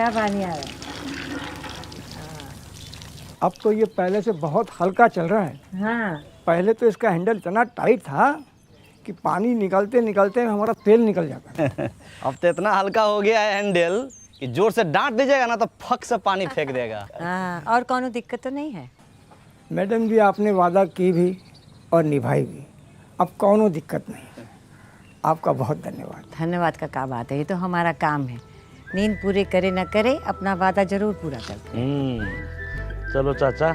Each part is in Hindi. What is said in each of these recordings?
अच्छा पानी आ रहा है। अब तो ये पहले से बहुत हल्का चल रहा है। हाँ। पहले तो इसका हैंडल इतना टाइट था कि पानी निकलते निकलते हमारा तेल निकल जाता है। अब तो इतना हल्का हो गया है हैंडल कि जोर से डांट दीजिएगा ना तो फक से पानी फेंक देगा। हाँ, और कौनो दिक्कत तो नहीं है? मैडम जी, आपने वादा की भी और निभाई भी, अब कौनो दिक्कत नहीं है। आपका बहुत धन्यवाद। धन्यवाद का क्या बात है, ये तो हमारा काम है। नींद पूरे करे न करे, अपना वादा जरूर पूरा करते हैं। चलो चाचा,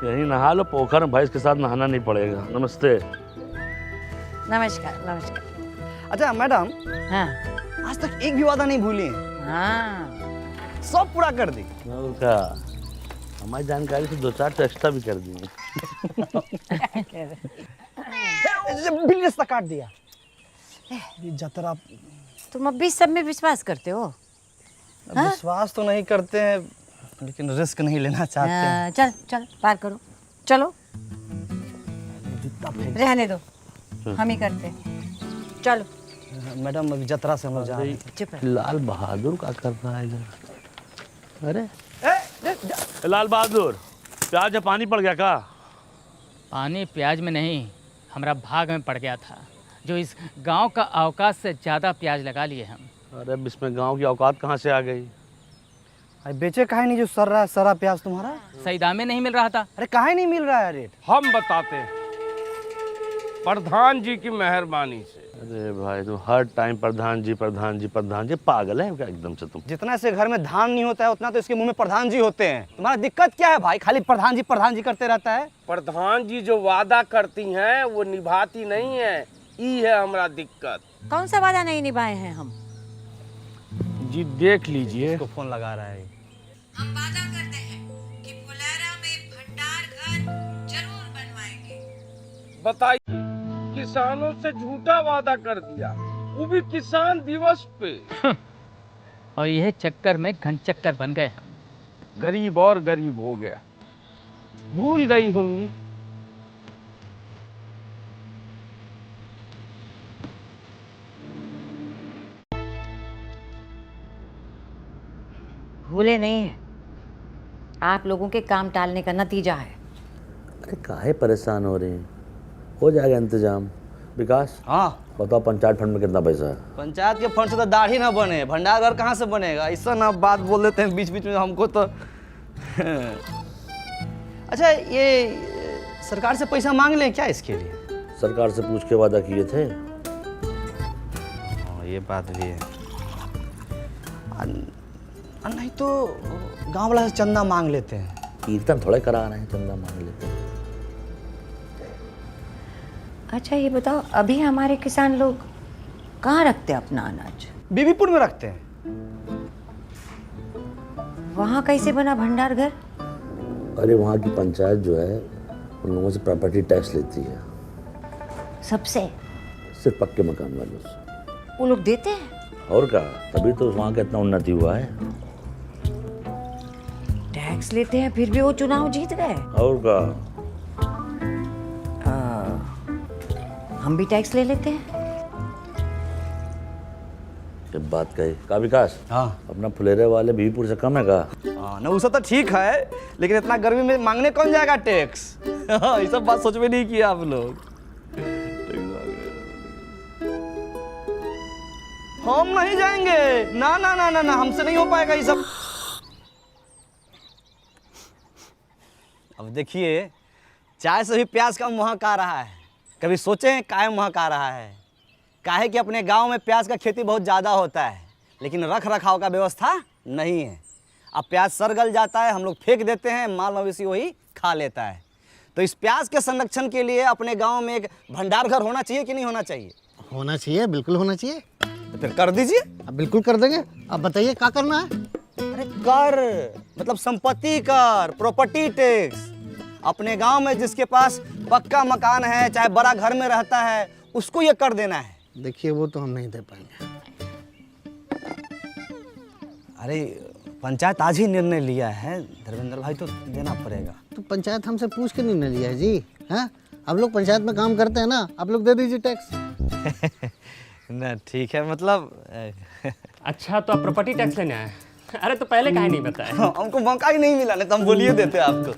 यहीं नहा लो, पोखर में भैंस के साथ नहाना नहीं पड़ेगा। नमस्ते। नमस्कार नमस्कार। अच्छा मैडम, हाँ आज तक एक भी वादा नहीं भूली हैं। हाँ, सब पूरा कर दी। और क्या, हमारी जानकारी से 2-4 तो एक्स्ट्रा भी कर दिए। बिल रास्ता काट दिया। ये जतरा तुम अब भी सब में विश्वास करते हो? विश्वास तो नहीं करते हैं लेकिन रिस्क नहीं लेना चाहते हैं। हाँ, चल चल पार करो, चलो। रहने दो, हम ही करते हैं। चलो मैडम, अभी जतरा से हम लोग जा रहे हैं। चुप रह। लाल बहादुर क्या कर रहा है इधर? अरे लाल बहादुर, प्याज में पानी पड़ गया का? पानी प्याज में नहीं, हमारा भाग में पड़ गया था, जो इस गांव का औकात से ज़्यादा प्याज लगा लिए हम। अरे अब इसमें गांव की औकात कहाँ से आ गई? अरे बेचे काहे नहीं जो सर रहा है सारा प्याज तुम्हारा? सही दाम में नहीं मिल रहा था। अरे काहे नहीं मिल रहा है रेट? हम बताते हैं, प्रधान जी की मेहरबानी से। अरे भाई, तुम हर टाइम प्रधान जी प्रधान जी प्रधान जी, पागल है क्या एकदम से तुम? जितना से घर में धान नहीं होता है उतना तो इसके मुंह में प्रधान जी होते हैं। तुम्हारा दिक्कत क्या है भाई? खाली प्रधान जी करते रहता है। प्रधान जी जो वादा करती हैं वो निभाती नहीं है, ई है हमारा दिक्कत। कौन सा वादा नहीं निभाए हैं हम? जी देख लीजिए, इसको फोन लगा रहा है। हम वादा करते हैं कि फुलेरा में भंडार घर जरूर बनवाएंगे। बताइए, किसानों से झूठा वादा कर दिया, वो भी किसान दिवस पे। और यह चक्कर में घन चक्कर बन गए हम। गरीब और गरीब हो गया। भूल गई हूँ। भूले नहीं है, आप लोगों के काम टालने का नतीजा है। अरे काहे परेशान हो रहे हैं, हो जाएगा इंतजाम। विकास, हाँ, बताओ पंचायत फंड में कितना पैसा है? पंचायत के फंड से तो दाढ़ी ना बने, भंडार घर कहाँ से बनेगा? ऐसा ना बात बोल देते हैं बीच बीच में हमको तो। अच्छा, ये सरकार से पैसा मांग लें क्या इसके लिए? सरकार से पूछ के वादा किए थे। ये बात भी है। नहीं तो गांव वाला से चंदा मांग लेते हैं। कीर्तन थोड़े करा रहे हैं, चंदा मांग लेते हैं। अच्छा ये बताओ, अभी हमारे किसान लोग कहाँ रखते हैं अपना अनाज? बीबीपुर में रखते हैं। वहाँ कैसे बना भंडार घर? अरे वहाँ की पंचायत जो है उन लोगों से प्रॉपर्टी टैक्स लेती है, सबसे? सिर्फ पक्के मकान वालों से। वो लोग देते हैं? और क्या, तभी तो वहाँ का इतना उन्नति हुआ है। टैक्स लेते हैं फिर भी वो चुनाव जीत गए। और क्या, हम भी टैक्स ले लेते हैं। जब बात कही का विकास, हाँ अपना फुलेरे वाले बीबीपुर से कम है का? हाँ ना, उससे तो ठीक है, लेकिन इतना गर्मी में मांगने कौन जाएगा टैक्स? ये सब बात सोच में नहीं किया आप लोग। हम नहीं जाएंगे, ना ना ना ना ना, हमसे नहीं हो पाएगा ये सब। अब देखिए, चाय से भी प्याज का महक आ रहा है। कभी सोचे काहे महक आ रहा है? काहे कि अपने गांव में प्याज का खेती बहुत ज़्यादा होता है, लेकिन रख रखाव का व्यवस्था नहीं है। अब प्याज सड़ गल जाता है, हम लोग फेंक देते हैं, माल मवेशी वही खा लेता है। तो इस प्याज के संरक्षण के लिए अपने गांव में एक भंडार घर होना चाहिए कि नहीं होना चाहिए? होना चाहिए, बिल्कुल होना चाहिए। तो फिर कर दीजिए। अब बिल्कुल कर देंगे। अब बताइए क्या करना है? अरे कर मतलब संपत्ति कर, प्रॉपर्टी टैक्स। अपने गांव में जिसके पास पक्का मकान है, चाहे बड़ा घर में रहता है, उसको ये कर देना है। देखिए वो तो हम नहीं दे पाएंगे। अरे पंचायत आज ही निर्णय लिया है धर्मेंद्र भाई, तो देना पड़ेगा। तो पंचायत हमसे पूछ के निर्णय लिया है जी। हैं, आप लोग पंचायत में काम करते हैं ना, आप लोग दे दीजिए टैक्स। ना ठीक है, मतलब अच्छा तो आप प्रॉपर्टी टैक्स लेने आए? अरे तो पहले काहे नहीं बताया? हमको मौका ही नहीं मिला, नहीं तो हम बोलिए देते आपको।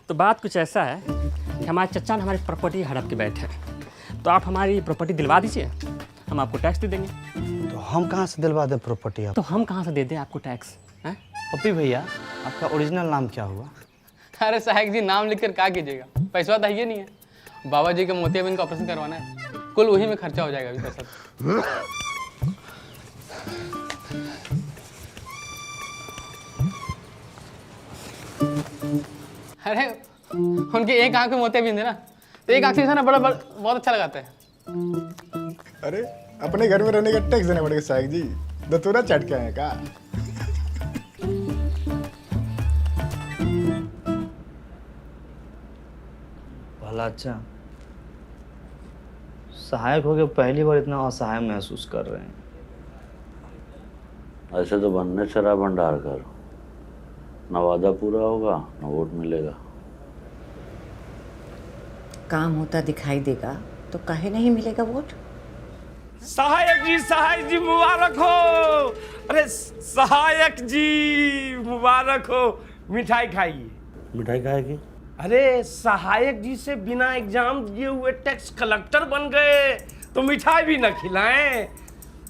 तो बात कुछ ऐसा है कि हमारे चचा ने हमारी प्रॉपर्टी हड़प के बैठे हैं, तो आप हमारी प्रॉपर्टी दिलवा दीजिए, हम आपको टैक्स दे देंगे। तो हम कहाँ से दिलवा दें प्रॉपर्टी आप? तो हम कहाँ से दे दें आपको टैक्स? हैं? पप्पी भैया, आपका ओरिजिनल नाम क्या हुआ? अरे साहब जी, नाम लिख कर क्या कीजिएगा, पैसा तो है नहीं है। बाबा जी का मोतियाबिंद का ऑपरेशन करवाना है, कुल वही में खर्चा हो जाएगा अभी पैसा। अरे उनके एक आंख में मोतियाबिंद है ना, तो एक आंख से ना बड़ा बहुत अच्छा लगाता है। अरे अपने घर में रहने का टैक्स देना पड़ेगा साहब जी, दतूरा चट के आए का। भला अच्छा, सहायक हो गए पहली बार इतना असहाय महसूस कर रहे हैं। ऐसे तो बनने चरा भंडार कर, न वादा पूरा होगा न वोट मिलेगा। काम होता दिखाई देगा तो काहे नहीं मिलेगा वोट? सहायक जी मुबारक हो। अरे सहायक जी मुबारक हो, मिठाई खाइए। मिठाई खाएगी? अरे सहायक जी से बिना एग्जाम दिए हुए टैक्स कलेक्टर बन गए तो मिठाई भी न खिलाएं।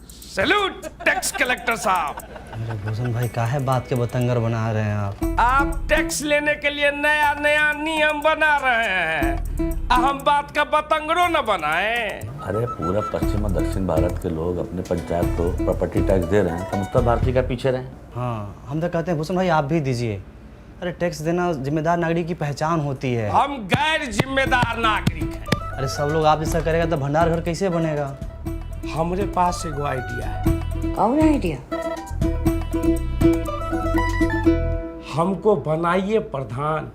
सैल्यूट टैक्स कलेक्टर साहब। अरे भूषण भाई, काहे बात के बतंगर बना रहे हैं आप टैक्स लेने के लिए नया नया नियम बना रहे हैं, हम बात का बतंगड़ो न बनाएं। अरे पूरा पश्चिम और दक्षिण भारत के लोग अपने पंचायत को प्रॉपर्टी टैक्स दे रहे हैं, तो उत्तर भारतीय का पीछे रहे। हाँ, हम तो कहते हैं भूषण भाई आप भी दीजिए। अरे टैक्स देना जिम्मेदार नागरिक की पहचान होती है। हम गैर जिम्मेदार नागरिक हैं। अरे सब लोग आप जैसा करेगा तो भंडार घर कैसे बनेगा? हमारे पास एगो आइडिया है। कौन आइडिया? हमको बनाइए प्रधान,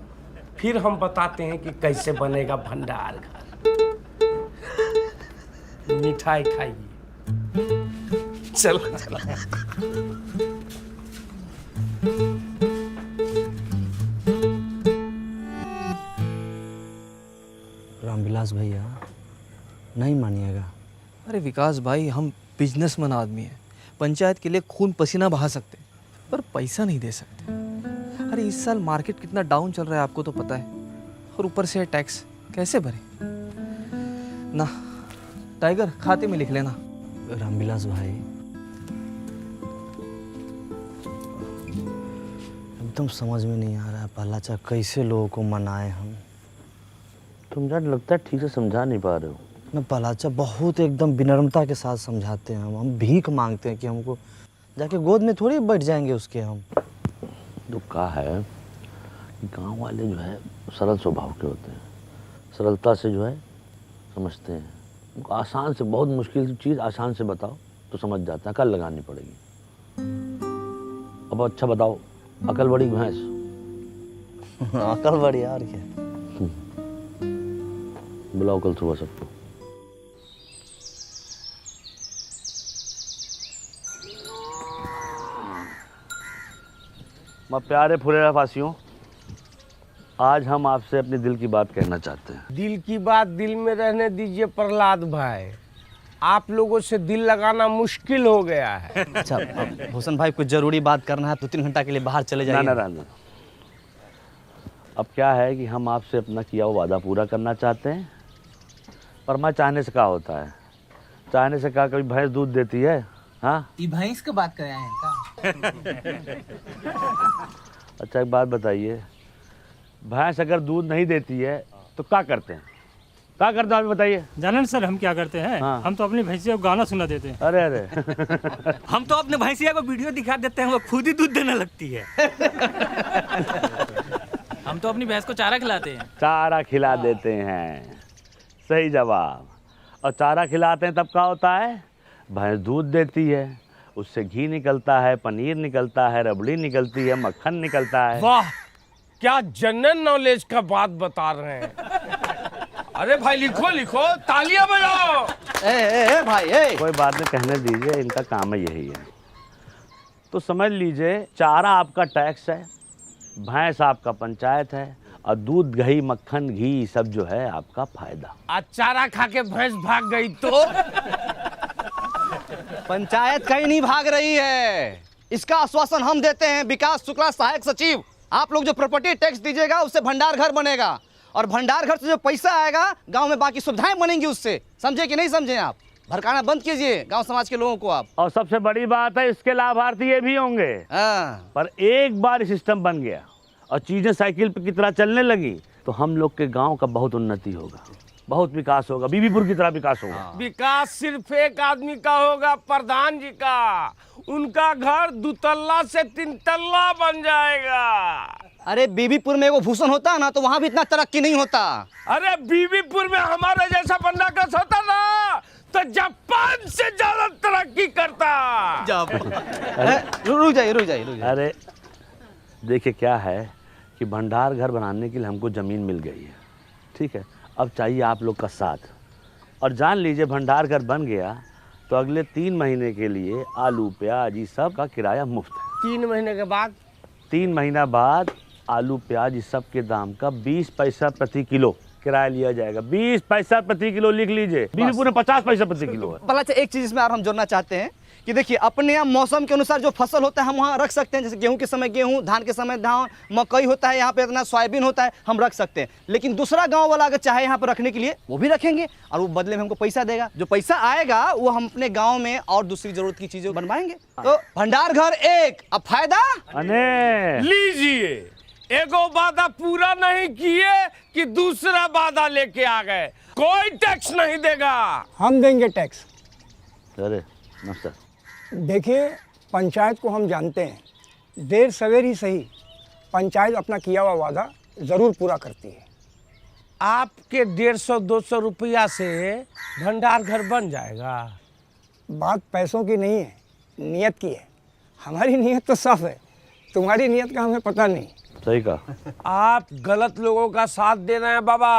फिर हम बताते हैं कि कैसे बनेगा भंडार घर। मिठाई खाइए। चलो चलो। रामविलास भैया, नहीं मानिएगा। अरे विकास भाई, हम बिजनेसमैन आदमी हैं, पंचायत के लिए खून पसीना बहा सकते पर पैसा नहीं दे सकते। अरे इस साल मार्केट कितना डाउन चल रहा है आपको तो पता है, और ऊपर से टैक्स कैसे भरे ना। टाइगर, खाते में लिख लेना। रामविलास भाई, एकदम समझ में नहीं आ रहा है पहलाचा कैसे लोगों को मनाए हम। तुम यार लगता है ठीक से समझा नहीं पा रहे हो। न पहलाचा बहुत एकदम विनम्रता के साथ समझाते हैं हम भीख मांगते हैं कि हमको जाके गोद में थोड़ी बैठ जाएंगे उसके हम। तो कहा है कि गांव वाले जो है सरल स्वभाव के होते हैं, सरलता से जो है समझते हैं। उनको आसान से, बहुत मुश्किल चीज़ आसान से बताओ तो समझ जाता है, कल लगानी पड़ेगी। अब अच्छा बताओ, अकल बड़ी भैंस। अकल बड़ी यार क्या। बुलाओ कल सुबह सबको। मैं प्यारे फुरेरा वासियों, आज हम आपसे अपने दिल की बात कहना चाहते हैं। दिल की बात दिल में रहने दीजिए प्रहलाद भाई, आप लोगों से दिल लगाना मुश्किल हो गया है। अच्छा भूषण भाई, कुछ जरूरी बात करना है, 2-3 घंटा के लिए बाहर चले जाइए। ना। अब क्या है कि हम आपसे अपना किया हुआ वादा पूरा करना चाहते हैं, पर मैं चाहने से क्या होता है, चाहने से क्या कभी भैंस दूध देती है? हाँ, ये भैंस की बात कर रहे हैं का? अच्छा एक बात बताइए, भैंस अगर दूध नहीं देती है तो क्या करते हैं? क्या करते हैं आप बताइए। जानन सर, हम क्या करते हैं? हाँ। हम तो अपनी भैंसिया को गाना सुना देते हैं। अरे हम तो अपने भैंसिया को वीडियो दिखा देते हैं, वो खुद ही दूध देने लगती है। हम तो अपनी भैंस को चारा खिलाते हैं। चारा खिला देते हैं, सही जवाब। और चारा खिलाते हैं तब क्या होता है? भैंस दूध देती है, उससे घी निकलता है, पनीर निकलता है, रबड़ी निकलती है, मक्खन निकलता है। वाह, क्या जनरल नॉलेज का बात बता रहे हैं। अरे भाई लिखो लिखो, तालियां बजाओ। ए भाई, ए कोई बात नहीं, कहने दीजिए, इनका काम है यही है। तो समझ लीजिए, चारा आपका टैक्स है, भैंस आपका पंचायत है, और दूध दही मक्खन घी सब जो है आपका फायदा। आज चारा खा के भैंस भाग गई तो पंचायत कहीं नहीं भाग रही है, इसका आश्वासन हम देते हैं, विकास शुक्ला सहायक सचिव। आप लोग जो प्रॉपर्टी टैक्स दीजिएगा उससे भंडार घर बनेगा, और भंडार घर से जो पैसा आएगा गांव में बाकी सुविधाएं बनेंगी उससे। समझे कि नहीं समझे? आप भड़काना बंद कीजिए गांव समाज के लोगों को आप। और सबसे बड़ी बात है, इसके लाभार्थी ये भी होंगे। पर एक बार सिस्टम बन गया और चीजें साइकिल की तरह चलने लगी तो हम लोग के गांव का बहुत उन्नति होगा, बहुत विकास होगा, बीबीपुर की तरह विकास होगा। विकास सिर्फ एक आदमी का होगा, प्रधान जी का। उनका घर 2 तल्ला से 3 तल्ला बन जाएगा। अरे बीबीपुर में वो भूषण होता ना तो वहाँ भी इतना तरक्की नहीं होता। अरे बीबीपुर में हमारे जैसा बंदा कस होता ना तो जापान से ज्यादा तरक्की करता। रुक जाइए। अरे देखिए क्या है कि भंडार घर बनाने के लिए हमको ज़मीन मिल गई है, ठीक है। अब चाहिए आप लोग का साथ, और जान लीजिए भंडार घर बन गया तो अगले 3 महीने के लिए आलू प्याज ये सब का किराया मुफ्त है। 3 महीने के बाद? 3 महीना बाद आलू प्याज इस सब के दाम का 20 पैसा प्रति किलो किराया लिया जाएगा। 20 पैसा प्रति किलो लिख लीजिए। बीबीपुर में 50 पैसा प्रति किलो है। भला एक चीज इसमें और हम जोड़ना चाहते हैं कि देखिए अपने यहाँ मौसम के अनुसार जो फसल होता है हम वहाँ रख सकते हैं। जैसे गेहूं के समय गेहूं, धान के समय धान, मकई होता है, यहाँ पे इतना सोयाबीन होता है, हम रख सकते हैं। लेकिन दूसरा गांव वाला अगर चाहे यहाँ पर रखने के लिए वो भी रखेंगे और वो बदले में हमको पैसा देगा। जो पैसा आएगा वो हम अपने गाँव में और दूसरी जरूरत की चीजें बनवाएंगे। तो भंडार घर एक, अब फायदा लीजिए। एगो वादा पूरा नहीं किए कि दूसरा वादा लेके आ गए। कोई टैक्स नहीं देगा। हम देंगे टैक्स। अरे नमस्कार। देखिए, पंचायत को हम जानते हैं, देर सवेर ही सही पंचायत अपना किया हुआ वादा ज़रूर पूरा करती है। आपके 150-200 रुपया से भंडार घर बन जाएगा। बात पैसों की नहीं है, नियत की है। हमारी नियत तो साफ है, तुम्हारी नियत का हमें पता नहीं। सही कहा। आप गलत लोगों का साथ दे रहे हैं बाबा।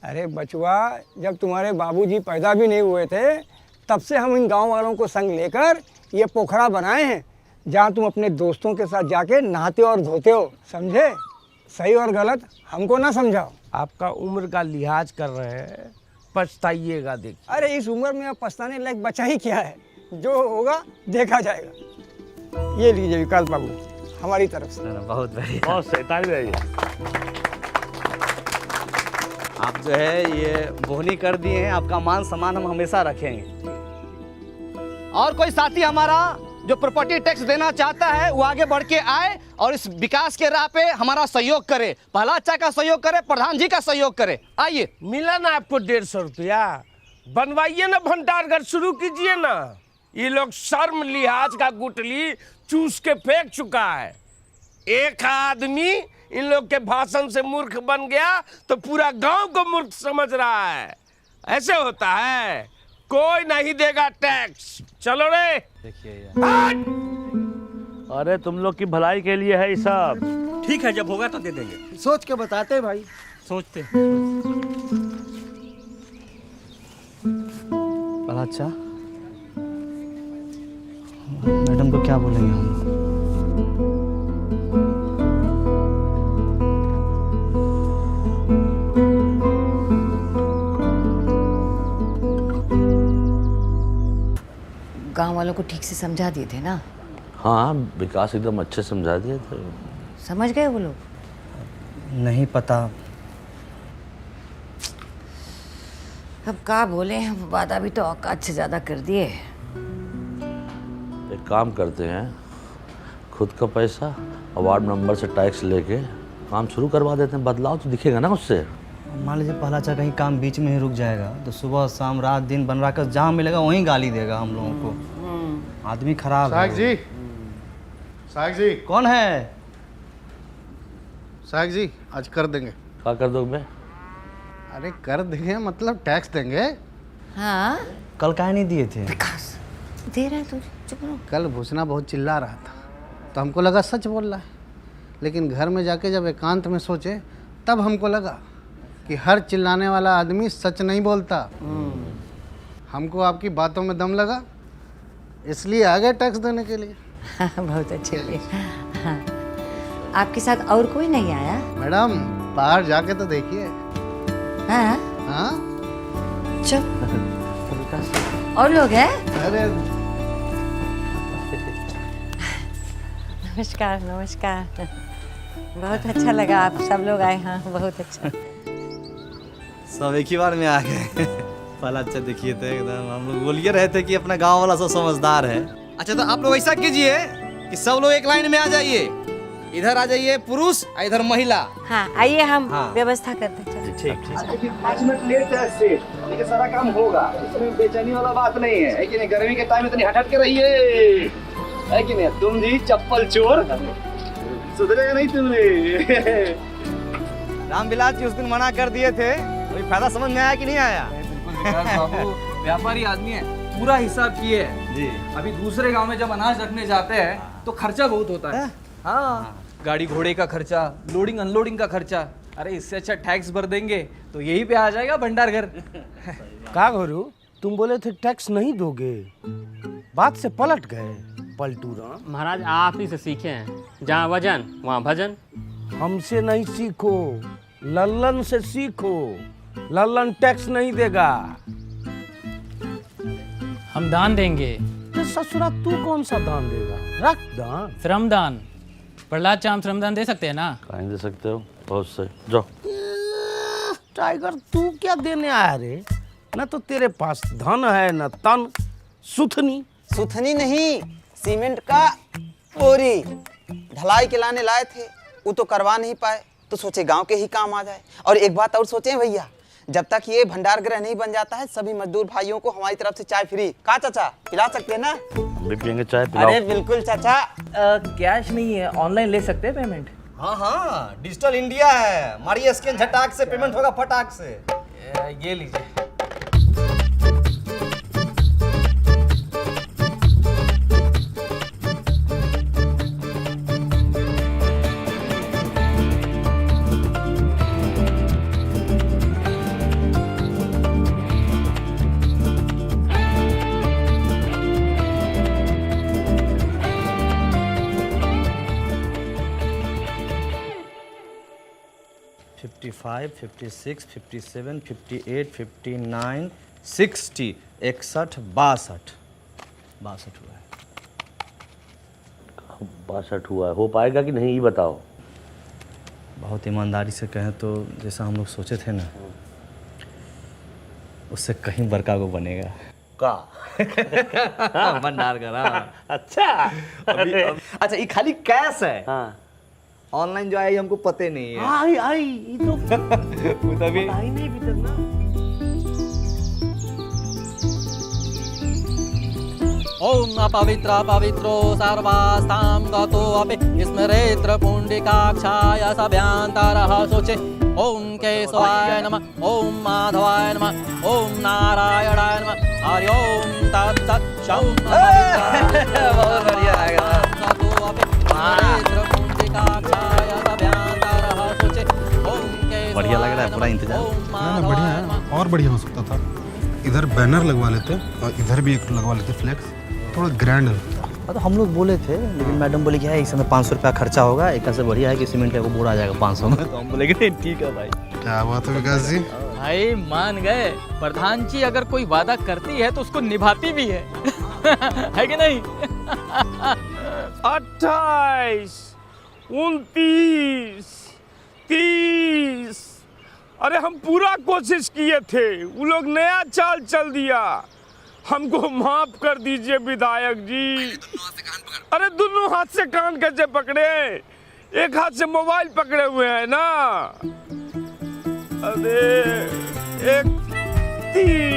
अरे बचुआ, जब तुम्हारे बाबूजी पैदा भी नहीं हुए थे तब से हम इन गांव वालों को संग लेकर ये पोखरा बनाए हैं जहां तुम अपने दोस्तों के साथ जाके नहाते और धोते हो। समझे? सही और गलत हमको ना समझाओ। आपका उम्र का लिहाज कर रहे हैं, पछताइएगा। देखिए, अरे इस उम्र में अब पछताने लायक बचा ही क्या है, जो होगा देखा जाएगा। ये लीजिए विकास बाबू हमारी तरफ से। बहुत बढ़िया, बहुत सही, ताली बजाइए। आप जो है ये बोहनी कर दिए हैं, आपका मान सम्मान हम हमेशा रखेंगे। और कोई साथी हमारा जो प्रॉपर्टी टैक्स देना चाहता है वो आगे बढ़ के आए और इस विकास के राह पे हमारा सहयोग करे। पहला अच्छा का सहयोग करे, प्रधान जी का सहयोग करे। आइए। मिला ना आपको 150 रुपया? बनवाइए ना भंडार घर, शुरू कीजिए ना। ये लोग शर्म लिहाज का गुटली चूस के फेंक चुका है। एक आदमी इन लोग के भाषण से मूर्ख बन गया तो पूरा गांव को मूर्ख समझ रहा है। ऐसे होता है। कोई नहीं देगा टैक्स। चलो रे। देखिए अरे तुम लोग की भलाई के लिए है ये सब। ठीक है, जब होगा तो दे देंगे। सोच के बताते भाई। सोचते बड़ा अच्छा। मैडम को क्या बोलेंगे हम? गांव वालों को ठीक से समझा दिए थे ना? हाँ, विकास एकदम अच्छे समझा दिए थे। समझ गए वो लोग? नहीं पता। अब क्या बोले, वादा भी तो औकात से ज़्यादा कर दिए। एक काम करते हैं, खुद का पैसा और वार्ड मेंबर से टैक्स लेके काम शुरू करवा देते हैं। बदलाव तो दिखेगा ना उससे। मान लीजिए पहला चाह कहीं काम बीच में ही रुक जाएगा तो सुबह शाम रात दिन बनवा कर जहाँ मिलेगा वहीं गाली देगा हम लोगों को। आदमी खराब है। साहब जी कौन है? साहब जी आज कर देंगे। क्या कर दोगे? अरे कर देंगे मतलब टैक्स देंगे। हाँ, कल काहे नहीं दिए थे? विकास दे रहा है तुझे, चुप रहो। कल भूसना बहुत चिल्ला रहा था तो हमको लगा सच बोल रहा है, लेकिन घर में जाके जब एकांत में सोचे तब हमको लगा कि हर चिल्लाने वाला आदमी सच नहीं बोलता। हमको आपकी बातों में दम लगा, इसलिए आ गए टैक्स देने के लिए। बहुत अच्छे हुए। हाँ। आपके साथ और कोई नहीं आया? मैडम बाहर जाके तो देखिए। हाँ हाँ चुप। और लोग हैं? अरे नमस्कार नमस्कार। बहुत अच्छा लगा आप सब लोग आए। हाँ बहुत अच्छा। सब एक ही बार में आ गए। पहला अच्छा देखिए थे एकदम, हम लोग बोलिए रहे थे कि अपना गांव वाला सब समझदार है। अच्छा तो आप लोग ऐसा कीजिए कि सब लोग एक लाइन में आ जाइए, इधर आ जाइए पुरुष और इधर महिला। हाँ आइए हम हाँ। व्यवस्था करते हैं। ठीक। 5 मिनट लेट है सेठ, लेकिन सारा काम होगा, इसमें बेचैनी वाला बात नहीं है कि नहीं? गर्मी के टाइम में इतनी हट के रहिए, है कि नहीं? तुम जी चप्पल चोर, सुधरेगा नहीं तुमने। रामविलास जी उस दिन मना कर दिए थे, कोई फायदा समझ में आया कि नहीं आया? बाबू व्यापारी आदमी है, पूरा हिसाब किए है जी। अभी दूसरे गांव में जब अनाज रखने जाते हैं तो खर्चा बहुत होता है। हाँ, गाड़ी घोड़े का खर्चा, लोडिंग अनलोडिंग का खर्चा। अरे इससे अच्छा टैक्स भर देंगे तो यही पे आ जाएगा भंडार घर। का घोरू, तुम बोले थे टैक्स नहीं दोगे, बात से पलट गए पलटू राम। महाराज आप ही से सीखे हैं, जहाँ वजन वहाँ भजन। हमसे नहीं सीखो, लल्लन से सीखो। लल्लन टैक्स नहीं देगा। हम दान देंगे। तो ससुरा तू कौन सा दान देगा? रख दान। श्रमदान। प्रहलाद चाम श्रमदान दे सकते हैं ना? कहीं दे सकते हो, बहुत सही। जाओ। टाइगर तू क्या देने आया रे? न तो तेरे पास धन है न तन। सुथनी सुथनी नहीं, सीमेंट का बोरी ढलाई के लाने लाए थे, वो तो करवा नहीं पाए, तो सोचे गांव के ही काम आ जाए। और एक बात और सोचे भैया, जब तक ये भंडार गृह नहीं बन जाता है, सभी मजदूर भाइयों को हमारी तरफ से चाय फ्री। का चाचा पिला सकते हैं ना? हम भी पियेंगे चाय, पिलाओ। अरे बिल्कुल चाचा। कैश नहीं है, ऑनलाइन ले सकते हैं पेमेंट। हाँ हाँ, डिजिटल इंडिया है, मारिए स्कैन, झटाक से पेमेंट होगा फटाक से। ये लीजिए। फाइव 56 57 58 59 60 61 62 हुआ है। 62 हुआ है, हो पाएगा कि नहीं ये बताओ। बहुत ईमानदारी से कहें तो जैसा हम लोग सोचे थे ना, उससे कहीं बड़का को बनेगा का भंडार का। अच्छा। अच्छा ये खाली कैश है, हाँ ऑनलाइन जो आई हमको पता नहीं है। आई ये तो तभी आई नहीं अभी तक ना। ओम अपवित्र पवित्रो सर्वास्तां गतो अपि स्मरेत्र पुण्डिकाक्षाय सभ्यांतरः शुचि। ओम केशवाय नमः, ओम माधवाय नमः, ओम नारायणाय नमः। हरि ओम तत्सत्। शं बहुत बढ़िया आएगा। गतो अपि स्मरेत्र पुण्डिकाक्षाय सभ्यांतरः शुचि। ओम केशवाय बढ़िया लग रहा है, पूरा इंतजाम। ना बढ़िया है, और बढ़िया हो सकता था। इधर बैनर लगवा लेते और इधर भी एक लगवा लेते फ्लेक्स, थोड़ा ग्रैंड लगता। तो हम लोग बोले थे, लेकिन मैडम बोले कि है इस समय 500 रुपया खर्चा होगा, एक से बढ़िया है कि सीमेंट का बोरा आ जाएगा 500 में। तो हम बोले कि नहीं ठीक है भाई। क्या बात है विकास जी? भाई मान गए, प्रधान जी अगर कोई वादा करती है तो उसको निभाती भी है। है कि नहीं? 28 29 30। अरे हम पूरा कोशिश किए थे, वो लोग नया चाल चल दिया। हमको माफ कर दीजिए विधायक जी। अरे दोनों हाथ से कान कैसे पकड़े? एक हाथ से मोबाइल पकड़े हुए हैं ना। अरे 31